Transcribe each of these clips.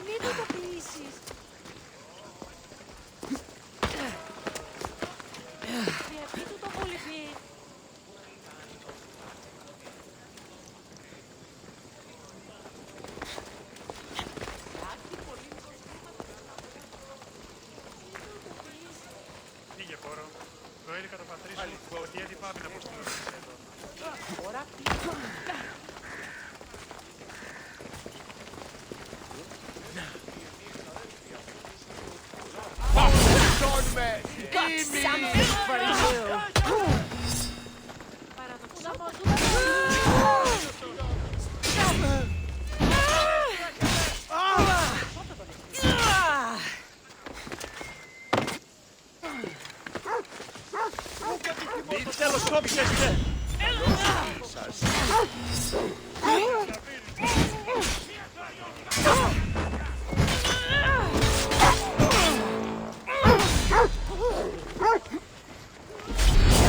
Μην το τοπίσεις. Διαπεί του το κολυμπή. Πήγε πόρο. Ροέλη καταπατρίσου. Ότι έτσι πάμε να αποστείλω εδώ. Τώρα Got something for you. Μην τελοσκόπησετε!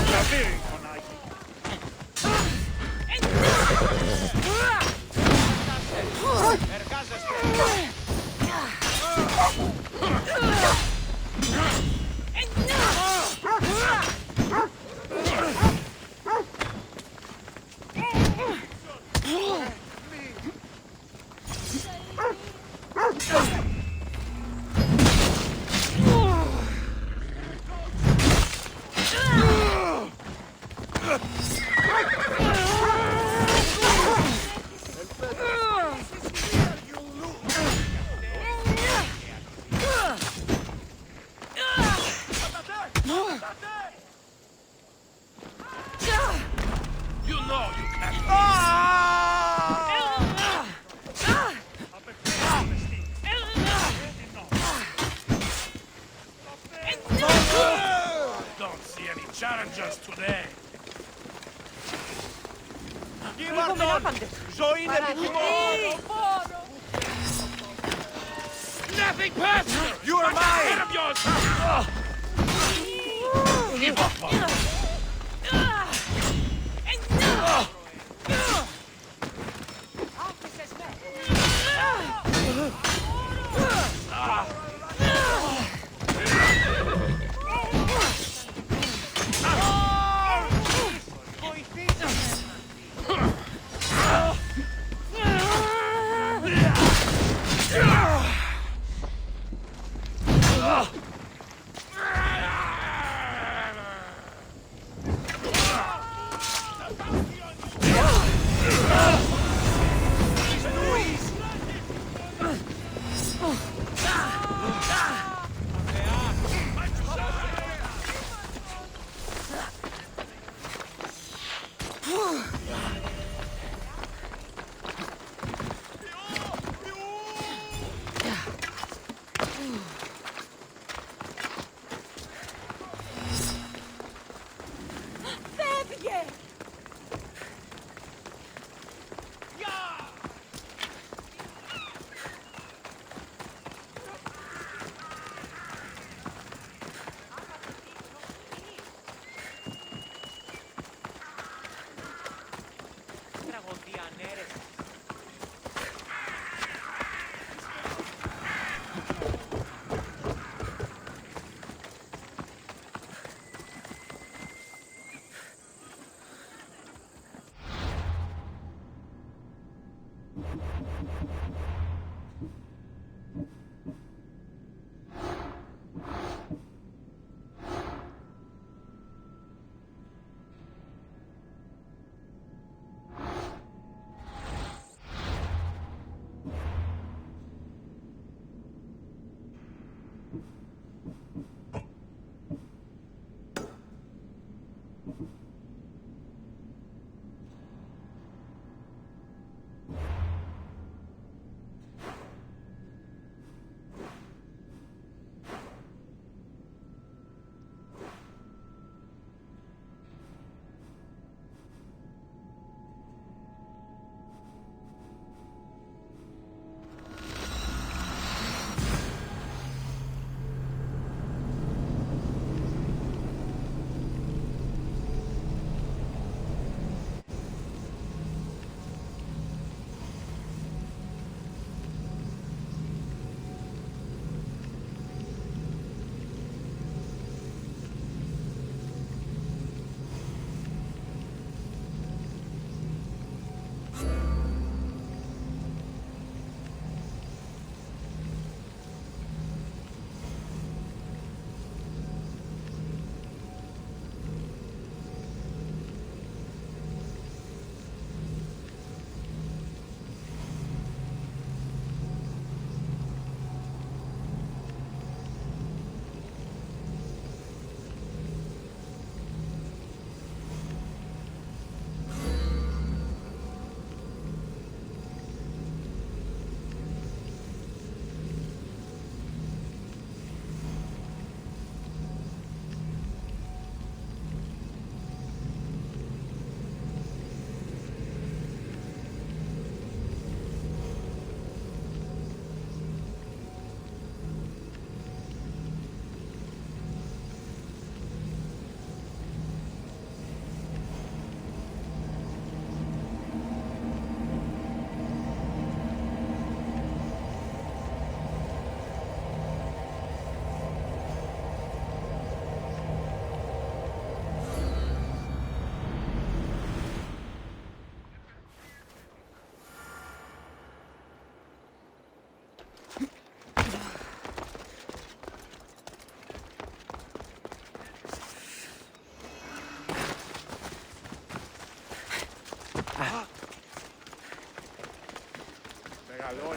Τραβήρι, φωνάκι. Εργάζεστε! You know you can't. Don't see any challengers today. Ζωή είναι επιθυμώ. Nothing personal. You are mine. Head of yours. Give up. φεύγε! Τραγωδία, ναι, ρε.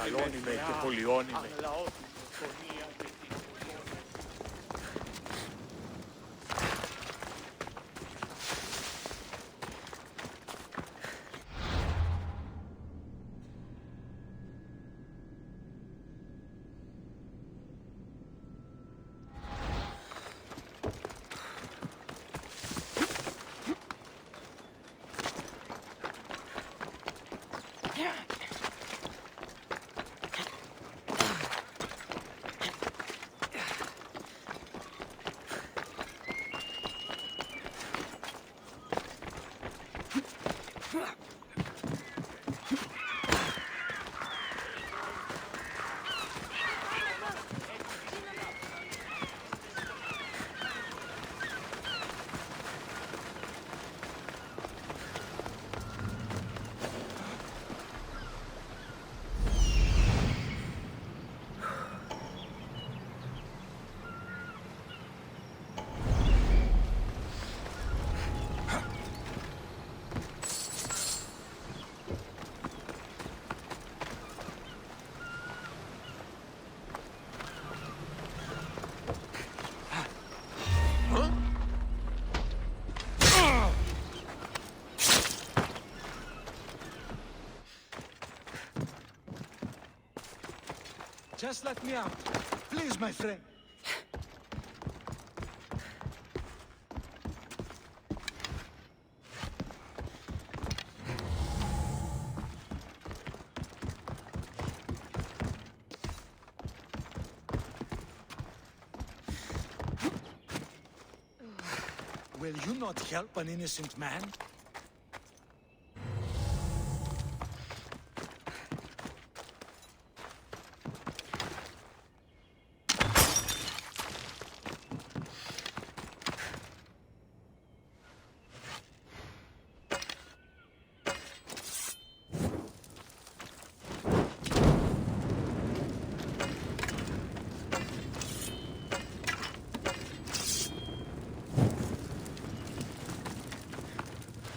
Αλώνει και πολιώνει με. αγλαώθη φωνία με την φωνή. Just let me out. Please, my friend. Will you not help an innocent man?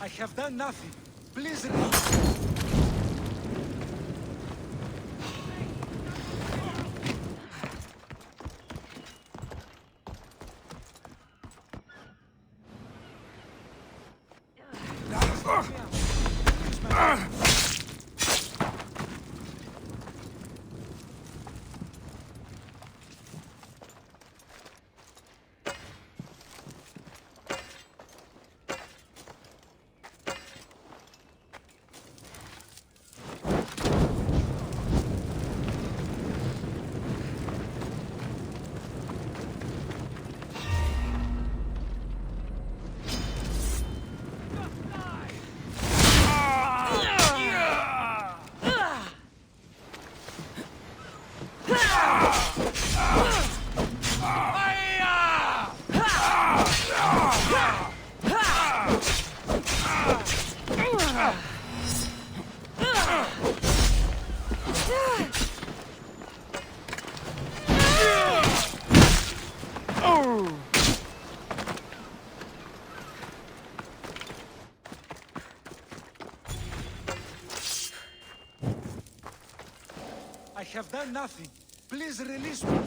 I have done nothing. Please release. I have done nothing. Please release me.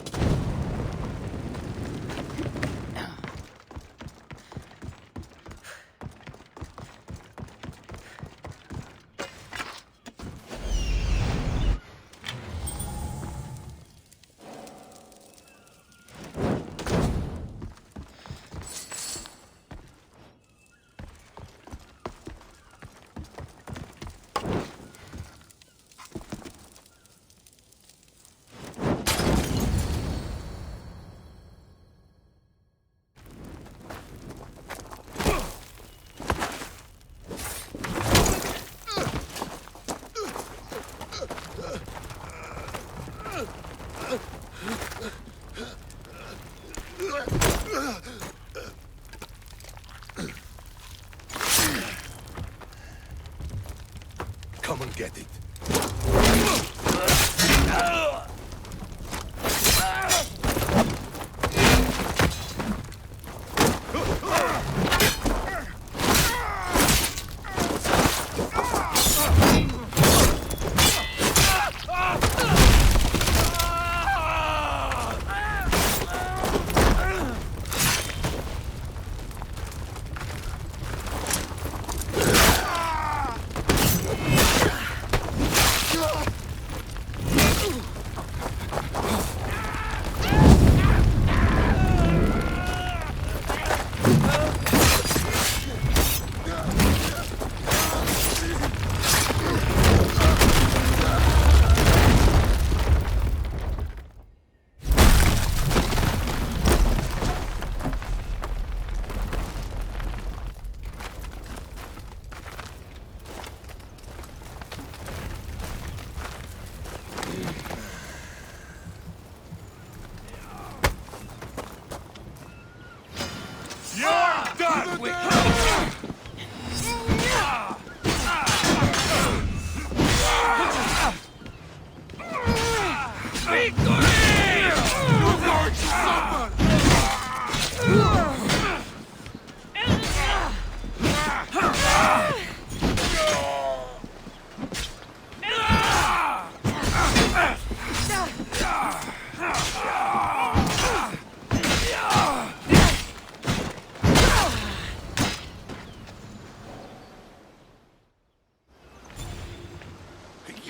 Come and get it.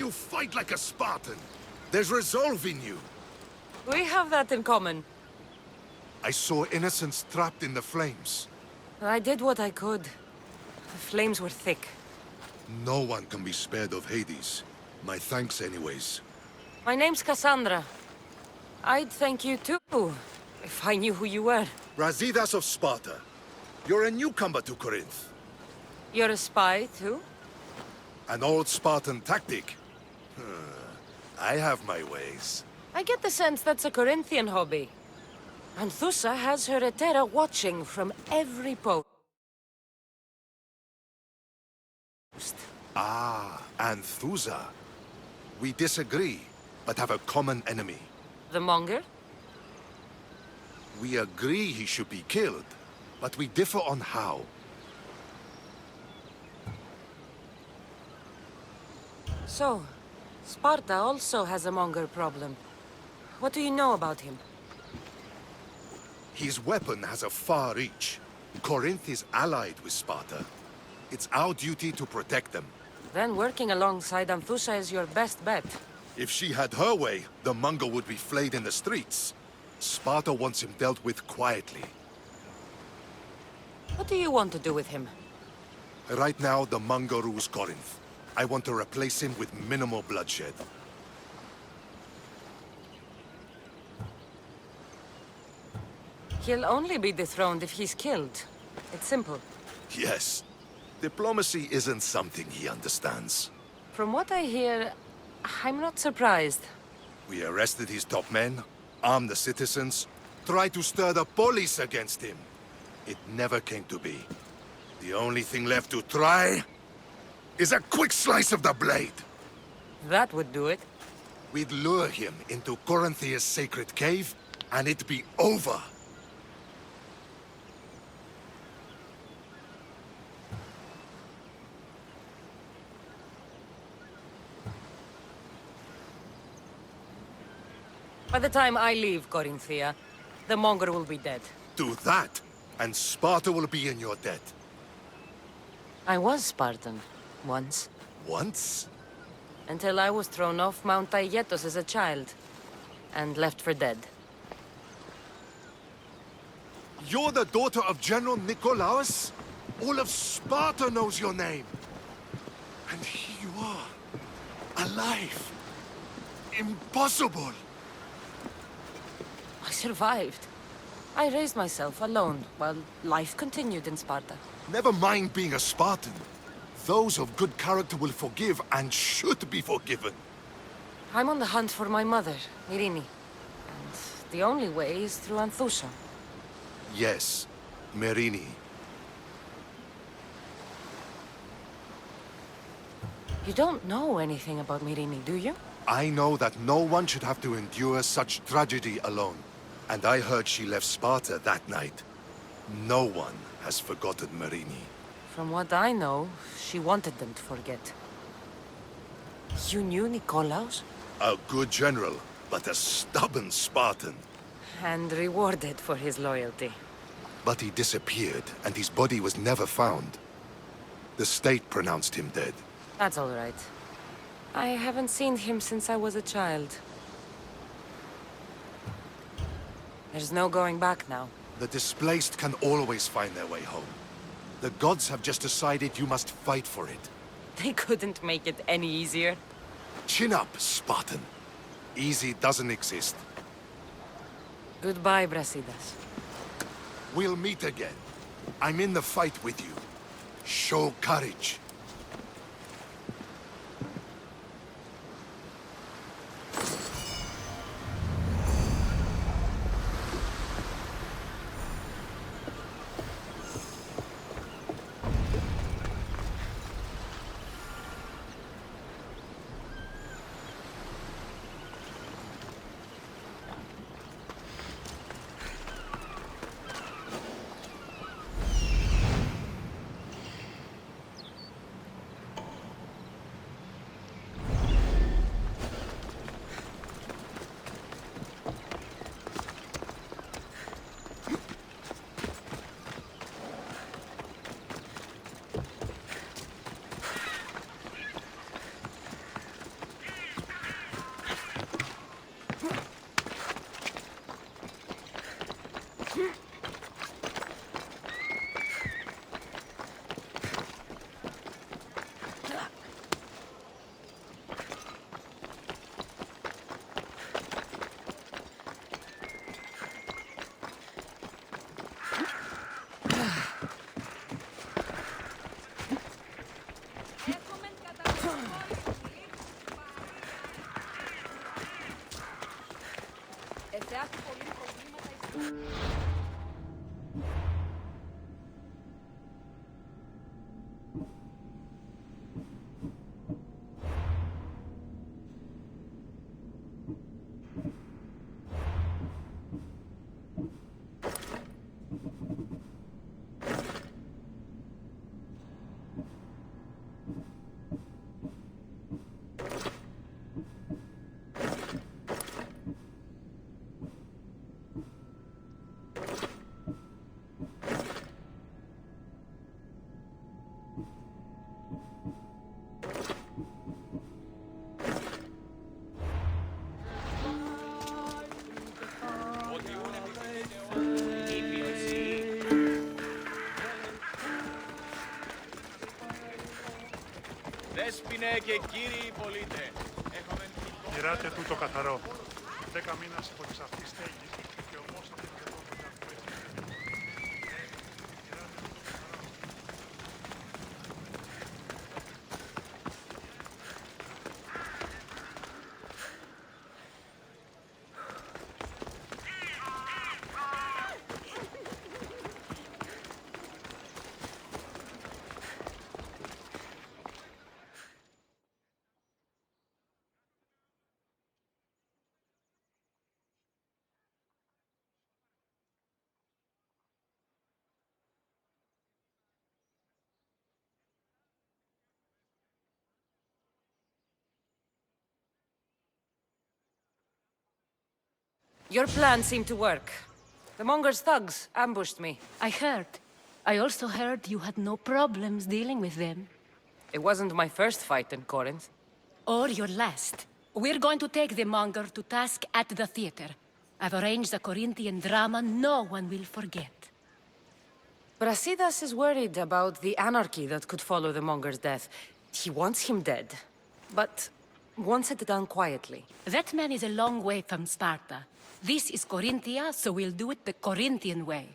You fight like a Spartan. There's resolve in you. We have that in common. I saw innocents trapped in the flames. I did what I could. The flames were thick. No one can be spared of Hades. My thanks anyways. My name's Cassandra. I'd thank you too, if I knew who you were. Razidas of Sparta. You're a newcomer to Corinth. You're a spy too? An old Spartan tactic. I have my ways. I get the sense that's a Corinthian hobby. Anthusa has her Etera watching from every post. Ah, Anthusa. We disagree, but have a common enemy. The Monger? We agree he should be killed, but we differ on how. So, Sparta also has a Monger problem. What do you know about him? His weapon has a far reach. Corinth is allied with Sparta. It's our duty to protect them. Then working alongside Anthusa is your best bet. If she had her way, the Mongol would be flayed in the streets. Sparta wants him dealt with quietly. What do you want to do with him? Right now, the Mongol rules Corinth. I want to replace him with minimal bloodshed. He'll only be dethroned if he's killed. It's simple. Yes. Diplomacy isn't something he understands. From what I hear, I'm not surprised. We arrested his top men, armed the citizens, tried to stir the police against him. It never came to be. The only thing left to try is a quick slice of the blade. That would do it. We'd lure him into Corinthia's sacred cave, and it'd be over. By the time I leave Corinthia, the Monger will be dead. Do that, and Sparta will be in your debt. I was Spartan, once. Once? Until I was thrown off Mount Aietos as a child, and left for dead. You're the daughter of General Nikolaos? All of Sparta knows your name. And here you are, alive. Impossible. I survived. I raised myself alone, while life continued in Sparta. Never mind being a Spartan. Those of good character will forgive and should be forgiven. I'm on the hunt for my mother, Myrini. And the only way is through Anthusa. Yes, Myrini. You don't know anything about Myrini, do you? I know that no one should have to endure such tragedy alone. And I heard she left Sparta that night. No one has forgotten Myrini. From what I know, she wanted them to forget. You knew Nikolaos? A good general, but a stubborn Spartan. And rewarded for his loyalty. But he disappeared, and his body was never found. The state pronounced him dead. That's all right. I haven't seen him since I was a child. There's no going back now. The displaced can always find their way home. The gods have just decided you must fight for it. They couldn't make it any easier. Chin up, Spartan. Easy doesn't exist. Goodbye, Brasidas. We'll meet again. I'm in the fight with you. Show courage. Δέσποινε και κύριοι πολίτε, Γυράτε τούτο καθαρό. 10 μήνας από τις αυτής στέγης και όμως αυτό το δεχόμενο που έχετε. Γυράτε τούτο καθαρό. Your plan seemed to work. The Monger's thugs ambushed me. I heard. I also heard you had no problems dealing with them. It wasn't my first fight in Corinth. Or your last. We're going to take the Monger to task at the theater. I've arranged a Corinthian drama no one will forget. Brasidas is worried about the anarchy that could follow the Monger's death. He wants him dead, but wants it done quietly. That man is a long way from Sparta. This is Corinthia, so we'll do it the Corinthian way.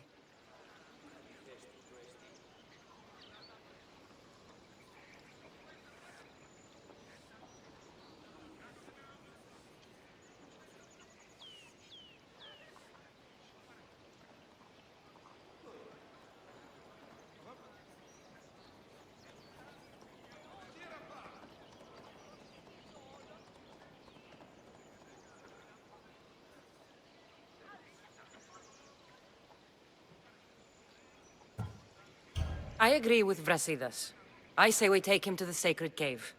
I agree with Brasidas. I say we take him to the sacred cave.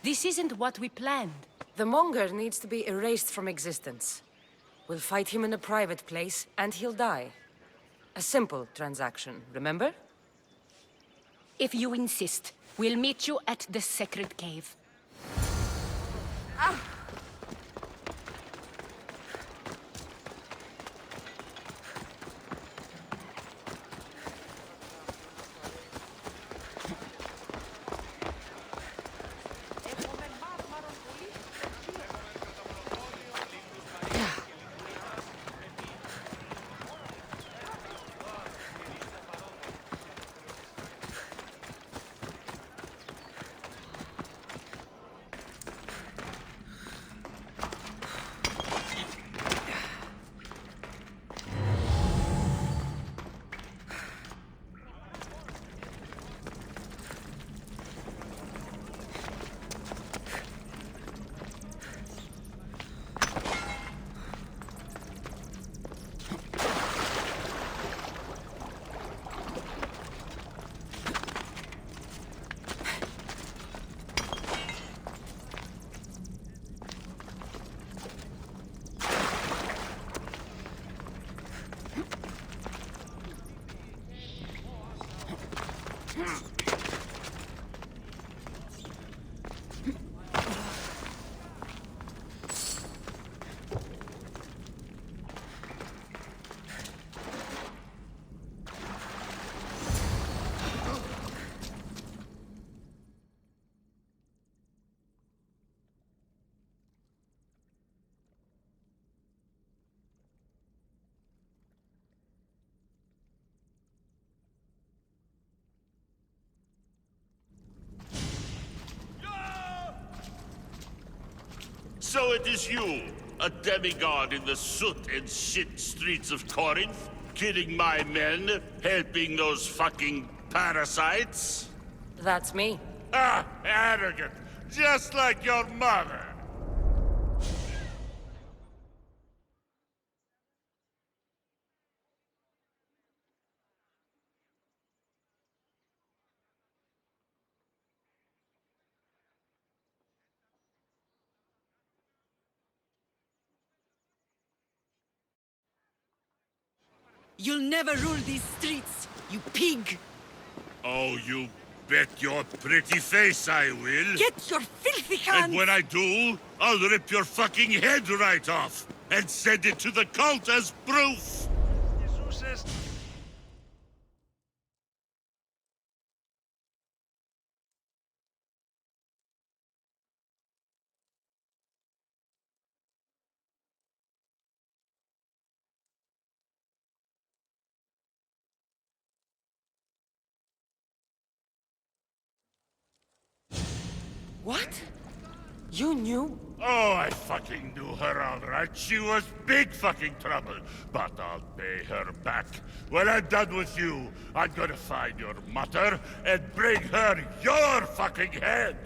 This isn't what we planned. The Monger needs to be erased from existence. We'll fight him in a private place, and he'll die. A simple transaction, remember? If you insist, we'll meet you at the sacred cave. So it is you, A demigod in the soot and shit streets of Corinth? Killing my men? Helping those fucking parasites? That's me. Ah, arrogant! Just like your mother! You'll never rule these streets, you pig! Oh, you bet your pretty face I will! Get your filthy hands! And when I do, I'll rip your fucking head right off! And send it to the cult as proof! Jesus. What? You knew? Oh, I fucking knew her all right. She was big fucking trouble. But I'll pay her back. When I'm done with you, I'm gonna find your mother and bring her your fucking head.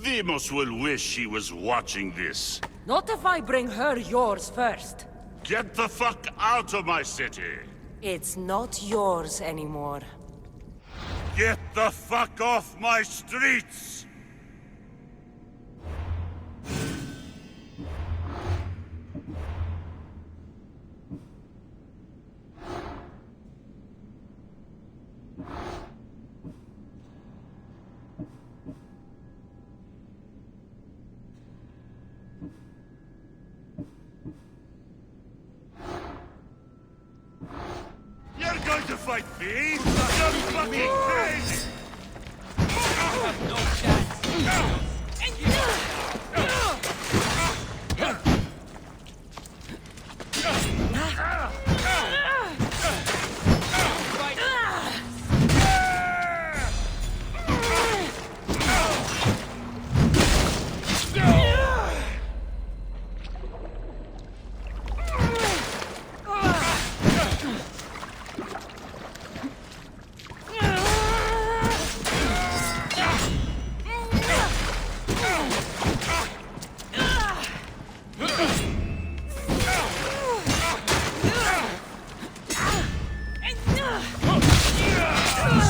Demos will wish she was watching this. Not if I bring her yours first. Get the fuck out of my city. It's not yours anymore. Get the fuck off my streets! You're going to fight me? You're fucking crazy! No chance!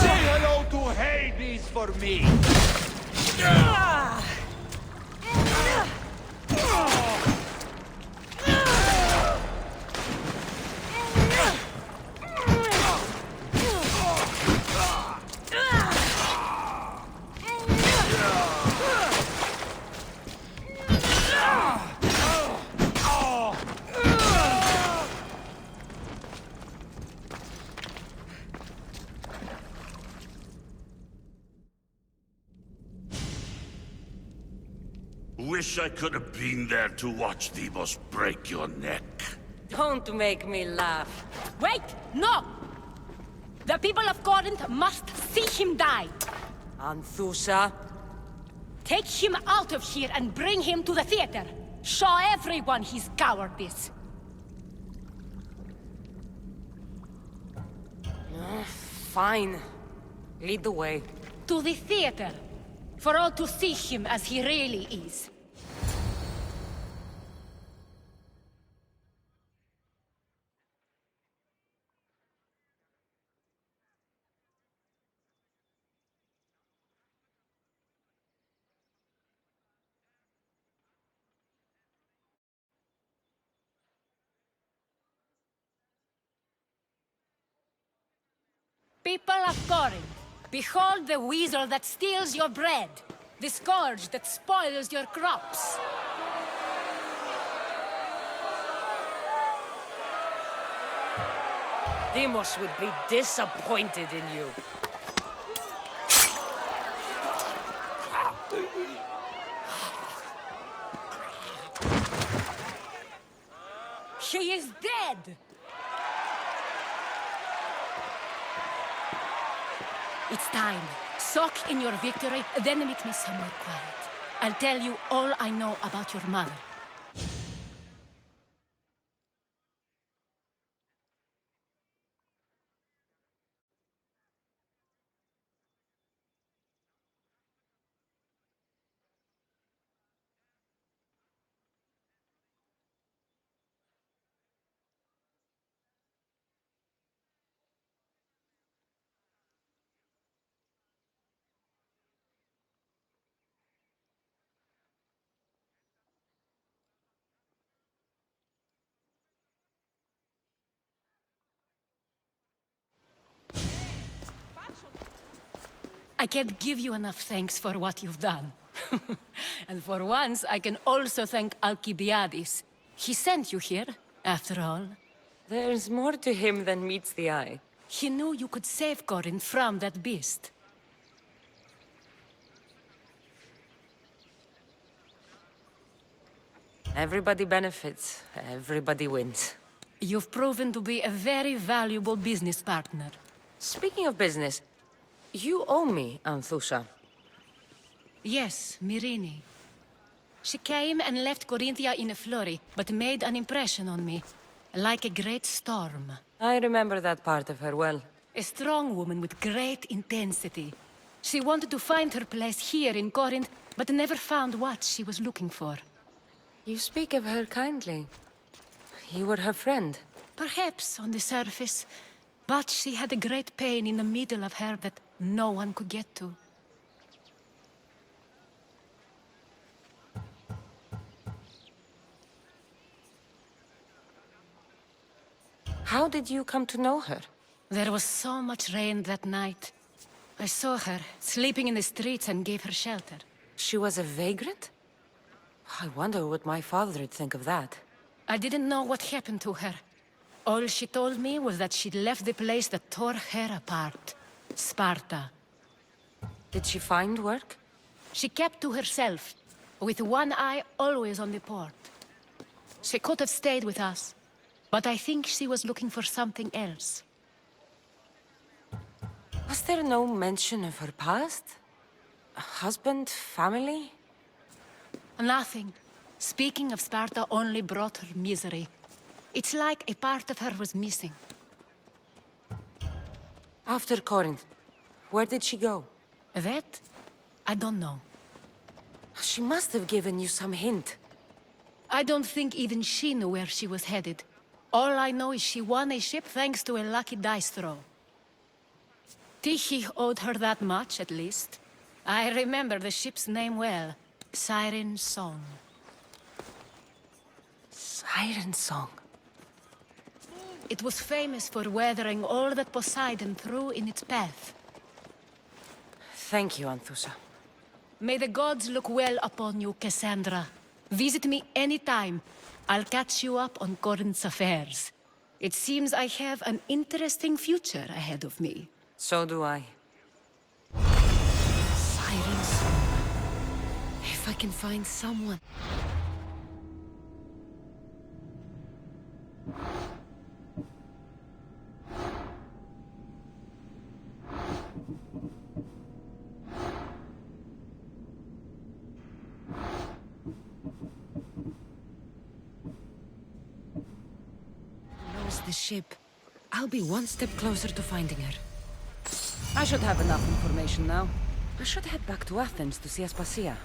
Say hello to Hades for me! Wish I could have been there to watch Demos break your neck. Don't make me laugh. Wait! No! The people of Corinth must see him die. Anthusa, Take him out of here and bring him to the theater. Show everyone his cowardice. fine. Lead the way. To the theater. For all to see him as he really is. People of Corinth, behold the weasel that steals your bread, the scourge that spoils your crops. Demos would be disappointed in you. He is dead! It's time. Soak in your victory, then meet me somewhere quiet. I'll tell you all I know about your mother. I can't give you enough thanks for what you've done. And for once, I can also thank Alcibiades. He sent you here, after all. There's more to him than meets the eye. He knew you could save Corinth from that beast. Everybody benefits, everybody wins. You've proven to be a very valuable business partner. Speaking of business, you owe me, Anthusha. Yes, Myrine. She came and left Corinthia in a flurry, but made an impression on me. Like a great storm. I remember that part of her well. A strong woman with great intensity. She wanted to find her place here in Corinth, but never found what she was looking for. You speak of her kindly. You were her friend. Perhaps on the surface, but she had a great pain in the middle of her that no one could get to. How did you come to know her? There was so much rain that night. I saw her, sleeping in the streets, and gave her shelter. She was a vagrant? I wonder what my father'd think of that. I didn't know what happened to her. All she told me was that she'd left the place that tore her apart. Sparta. Did she find work? She kept to herself, with one eye always on the port. She could have stayed with us, but I think she was looking for something else. Was there no mention of her past? A husband, family? Nothing. Speaking of Sparta only brought her misery. It's like a part of her was missing. After Corinth, where did she go? That? I don't know. She must have given you some hint. I don't think even she knew where she was headed. All I know is she won a ship thanks to a lucky dice throw. Tyche owed her that much, at least. I remember the ship's name well. Siren Song. Siren Song. It was famous for weathering all that Poseidon threw in its path. Thank you, Anthusha. May the gods look well upon you, Cassandra. Visit me anytime. I'll catch you up on Corinth's affairs. It seems I have an interesting future ahead of me. So do I. Siren Song. If I can find someone... knows the ship. I'll be one step closer to finding her. I should have enough information now. I should head back to Athens to see Aspasia.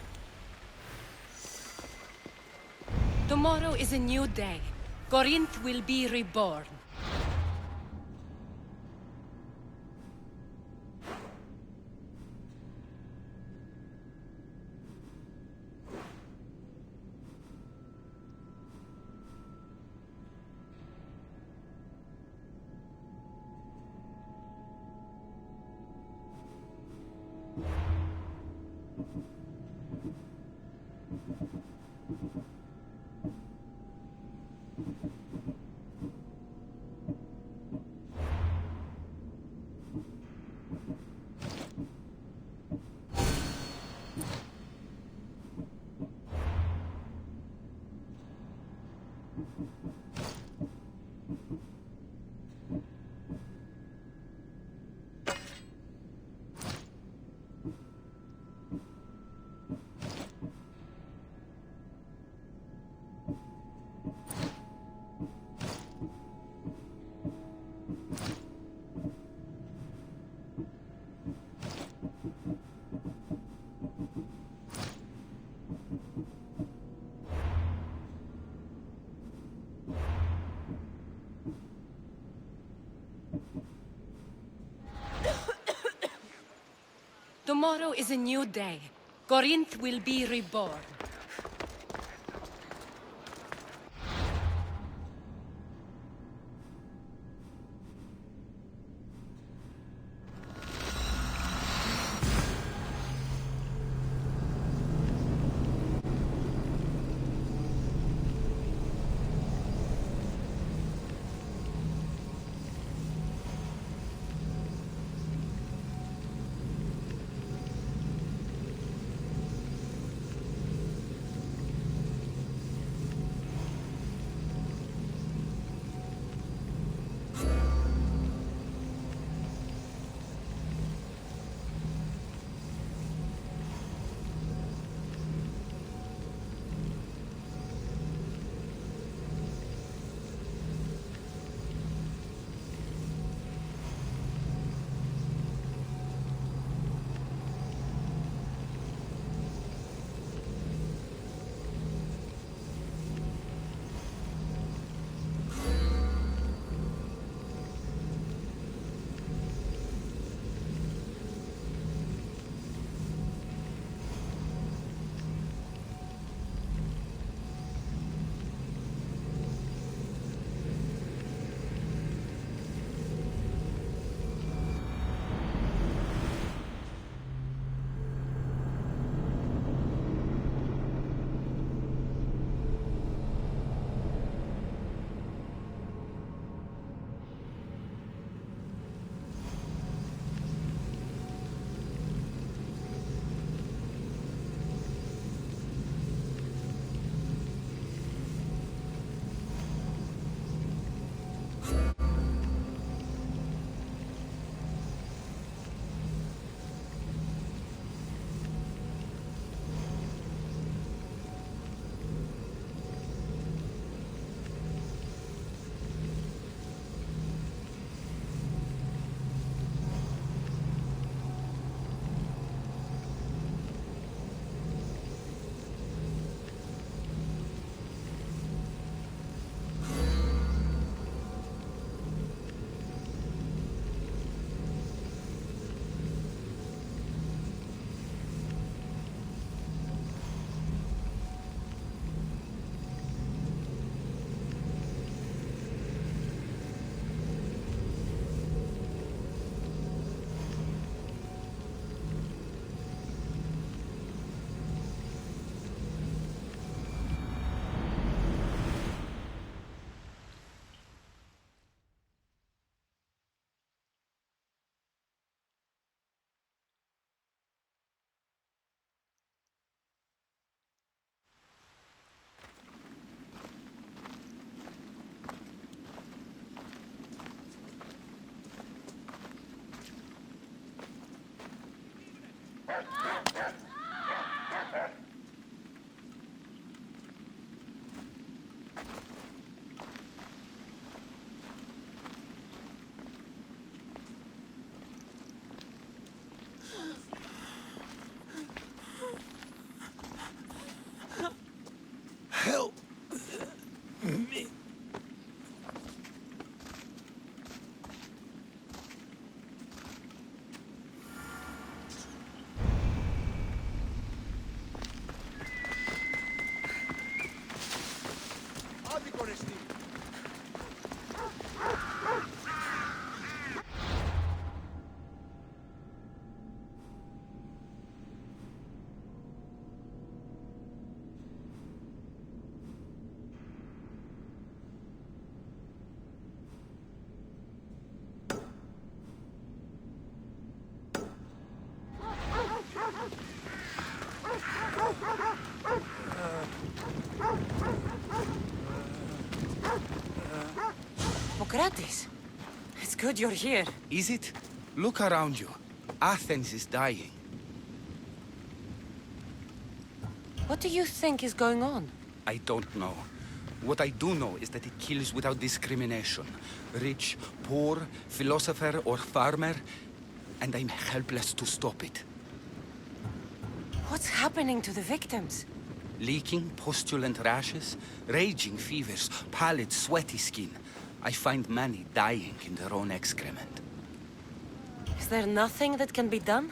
Tomorrow is a new day. Corinth will be reborn. Tomorrow is a new day. Corinth will be reborn. Help me. Socrates, it's good you're here. Is it? Look around you. Athens is dying. What do you think is going on? I don't know. What I do know is that it kills without discrimination. Rich, poor, philosopher or farmer, and I'm helpless to stop it. What's happening to the victims? Leaking, postulant rashes, raging fevers, pallid, sweaty skin. I find many dying in their own excrement. Is there nothing that can be done?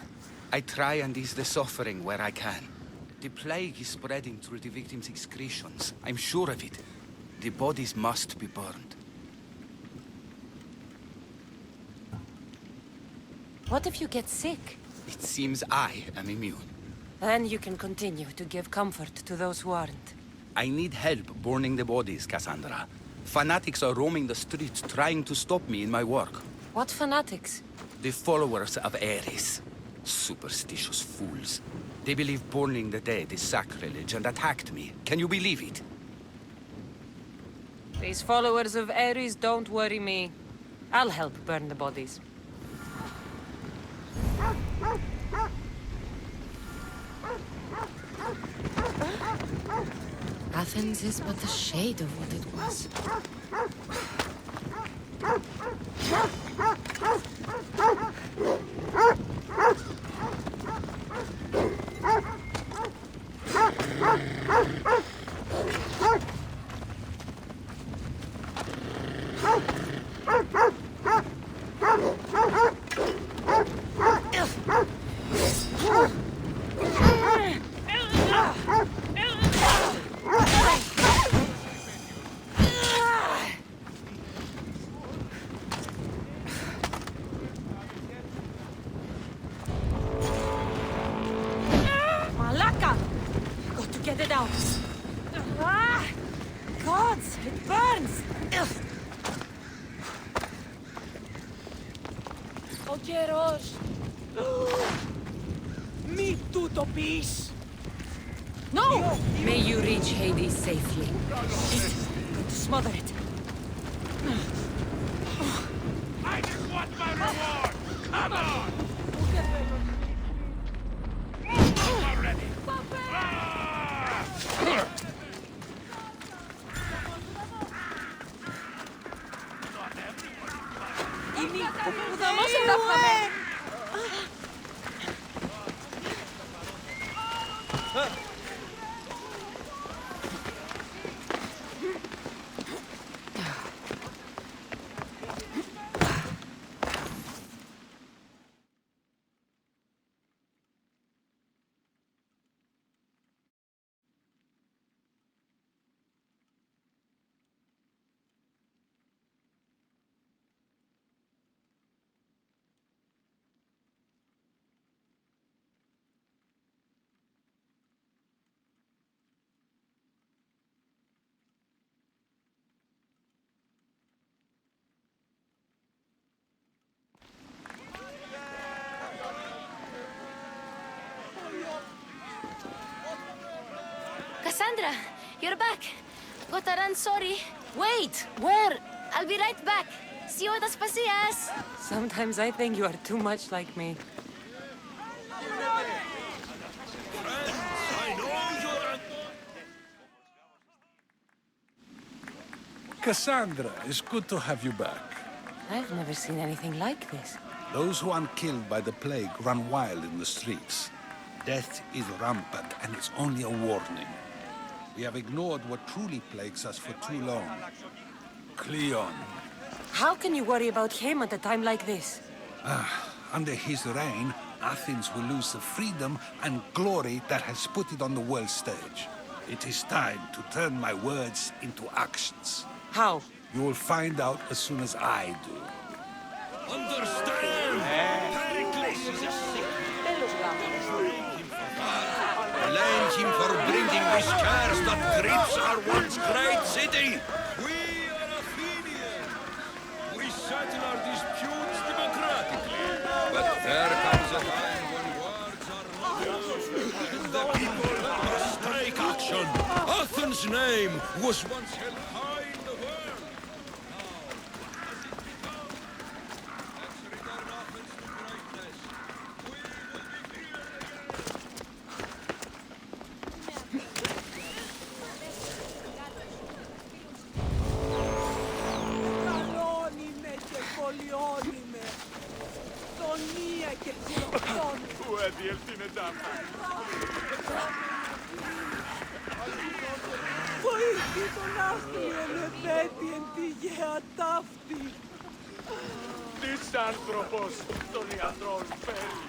I try and ease the suffering where I can. The plague is spreading through the victims' excretions. I'm sure of it. The bodies must be burned. What if you get sick? It seems I am immune. Then you can continue to give comfort to those who aren't. I need help burning the bodies, Cassandra. Fanatics are roaming the streets trying to stop me in my work. What fanatics? The followers of Ares. Superstitious fools. They believe burning the dead is sacrilege and attacked me. Can you believe it? These followers of Ares don't worry me. I'll help burn the bodies. Athens is but a shade of what it was. Malaka! Got to get it out. Ah! Gods, it burns! Ο καιρός. Μη τούτο πεις. No! May you reach Hades safely. Shit! Got to smother it. I just want my reward! Come on! Move already! Που δαμώσαν τα φαμέ! Cassandra, you're back. Gotta run, sorry. Wait! Where? I'll be right back. See you at Aspasias. Sometimes I think you are too much like me. Cassandra, it's good to have you back. I've never seen anything like this. Those who aren't killed by the plague run wild in the streets. Death is rampant, and it's only a warning. We have ignored what truly plagues us for too long. Cleon. How can you worry about him at a time like this? Under his reign, Athens will lose the freedom and glory that has put it on the world stage. It is time to turn my words into actions. How? You will find out as soon as I do. Understand! Pericles is a sick. Blame him for bringing this curse that grips our once great city. We are Athenians. We settle our disputes democratically. But there comes a time when words are not and the people must take action. Athens' name was once held high in the world. Now, as it becomes, let's return Athens to greatness. We will be here again. Καλώνει και πολιώνει με. Τονία και ξυλοκτώνει. Ουέδι, ελθίνε τζάμπα. Βοήθη τον άθλιον επέτει εν τη γεα ταύτη. Της άνθρωπος των ιατρών φέρει.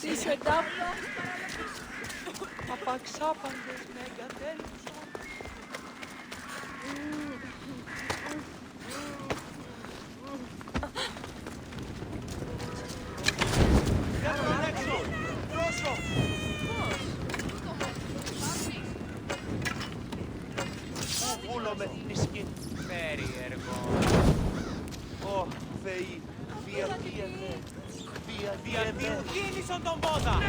Τις εντάπλα απαξάπαντες με εγκατέλειψαν. Ούλο με την ισχύ. Περίεργο. Ω, Θεοί, διαδίαιμε. Διαδίουνησον τον πόδα.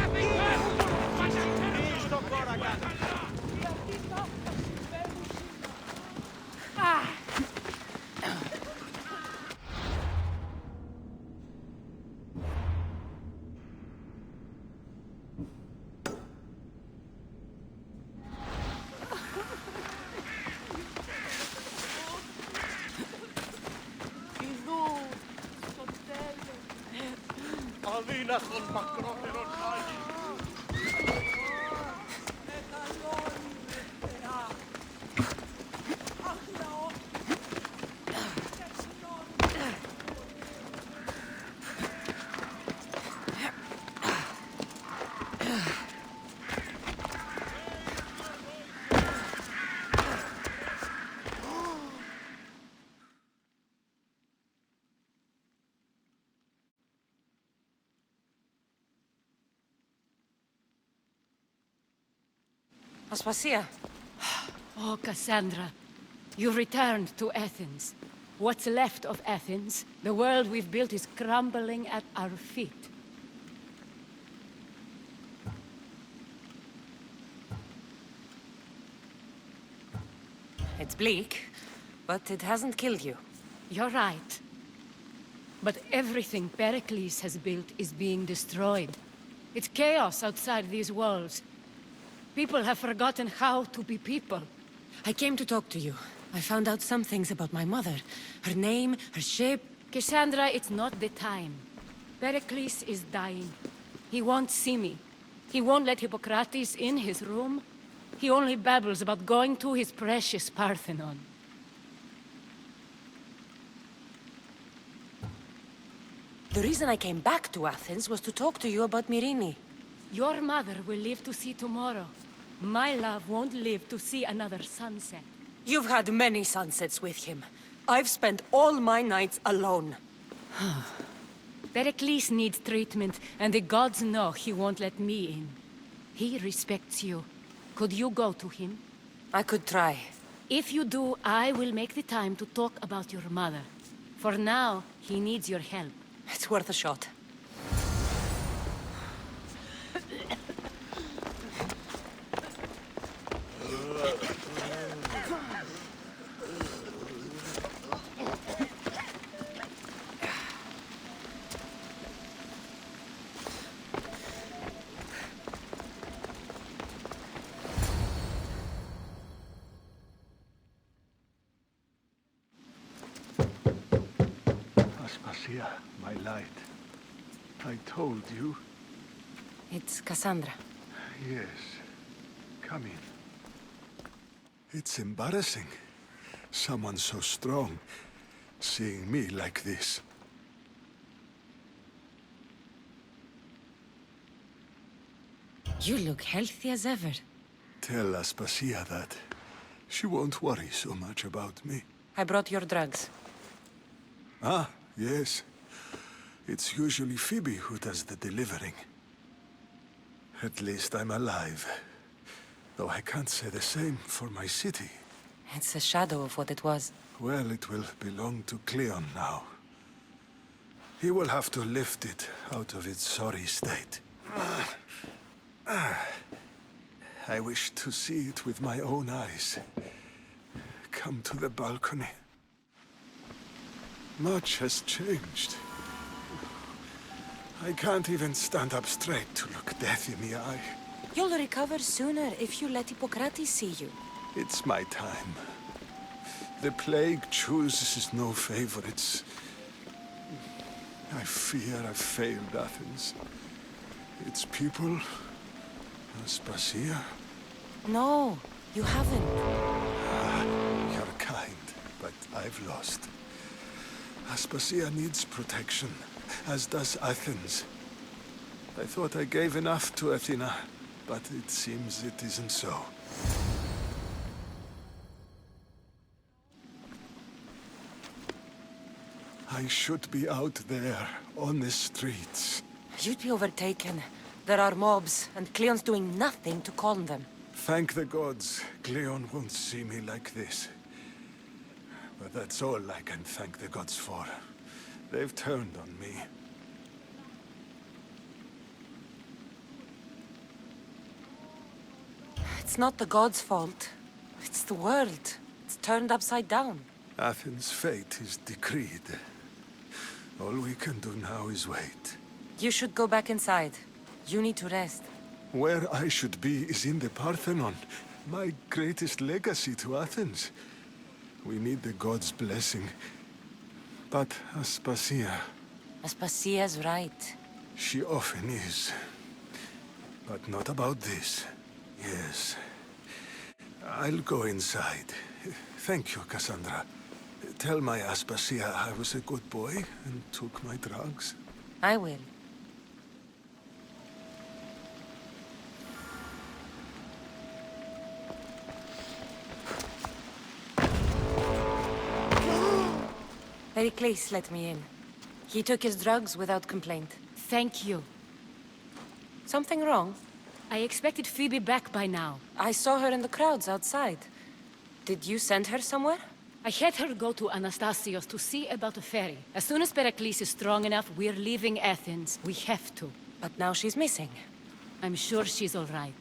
Εις τον κόρακα. Αδύνατον μακρότερον Άγιοι. Μεγαλώνει με θεά. Αχ, λαό. Aspasia. Oh, Cassandra, you returned to Athens. What's left of Athens, the world we've built is crumbling at our feet. It's bleak, but it hasn't killed you. You're right. But everything Pericles has built is being destroyed. It's chaos outside these walls. People have forgotten how to be people. I came to talk to you. I found out some things about my mother. Her name, her ship. Cassandra, it's not the time. Pericles is dying. He won't see me. He won't let Hippocrates in his room. He only babbles about going to his precious Parthenon. The reason I came back to Athens was to talk to you about Myrine. Your mother will live to see tomorrow. My love won't live to see another sunset. You've had many sunsets with him. I've spent all my nights alone. Pericles needs treatment, and the gods know he won't let me in. He respects you. Could you go to him? I could try. If you do, I will make the time to talk about your mother. For now, he needs your help. It's worth a shot. Aspasia, my light. I told you. It's Cassandra. Yes. Come in. It's embarrassing. Someone so strong, seeing me like this. You look healthy as ever. Tell Aspasia that. She won't worry so much about me. I brought your drugs. Ah, yes. It's usually Phoebe who does the delivering. At least I'm alive. Though I can't say the same for my city. It's a shadow of what it was. Well, it will belong to Cleon now. He will have to lift it out of its sorry state. I wish to see it with my own eyes. Come to the balcony. Much has changed. I can't even stand up straight to look death in the eye. You'll recover sooner if you let Hippocrates see you. It's my time. The plague chooses no favorites. I fear I've failed Athens. Its people, Aspasia. No, you haven't. You're kind, but I've lost. Aspasia needs protection, as does Athens. I thought I gave enough to Athena, but it seems it isn't so. I should be out there, on the streets. You'd be overtaken. There are mobs, and Cleon's doing nothing to calm them. Thank the gods, Cleon won't see me like this. But that's all I can thank the gods for. They've turned on me. It's not the gods' fault. It's the world. It's turned upside down. Athens' fate is decreed. All we can do now is wait. You should go back inside. You need to rest. Where I should be is in the Parthenon, my greatest legacy to Athens. We need the gods' blessing. But Aspasia... Aspasia's right. She often is. But not about this. Yes. I'll go inside. Thank you, Cassandra. Tell my Aspasia I was a good boy and took my drugs. I will. Pericles let me in. He took his drugs without complaint. Thank you. Something wrong? I expected Phoebe back by now. I saw her in the crowds outside. Did you send her somewhere? I had her go to Anastasios to see about a ferry. As soon as Pericles is strong enough, we're leaving Athens. We have to. But now she's missing. I'm sure she's all right.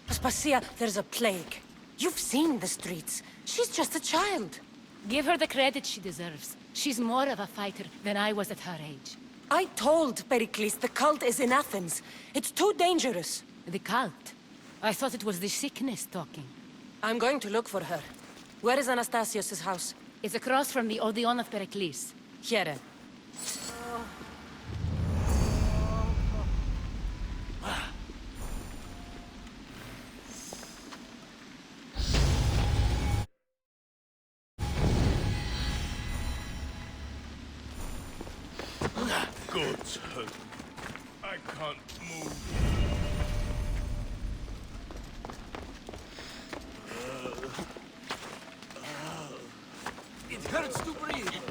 Aspasia, there's a plague. You've seen the streets. She's just a child. Give her the credit she deserves. She's more of a fighter than I was at her age. I told Pericles the cult is in Athens. It's too dangerous. The cult? I thought it was the sickness talking. I'm going to look for her. Where is Anastasios' house? It's across from the Odeon of Pericles. Here. Gods help me. I can't move. It hurts to breathe.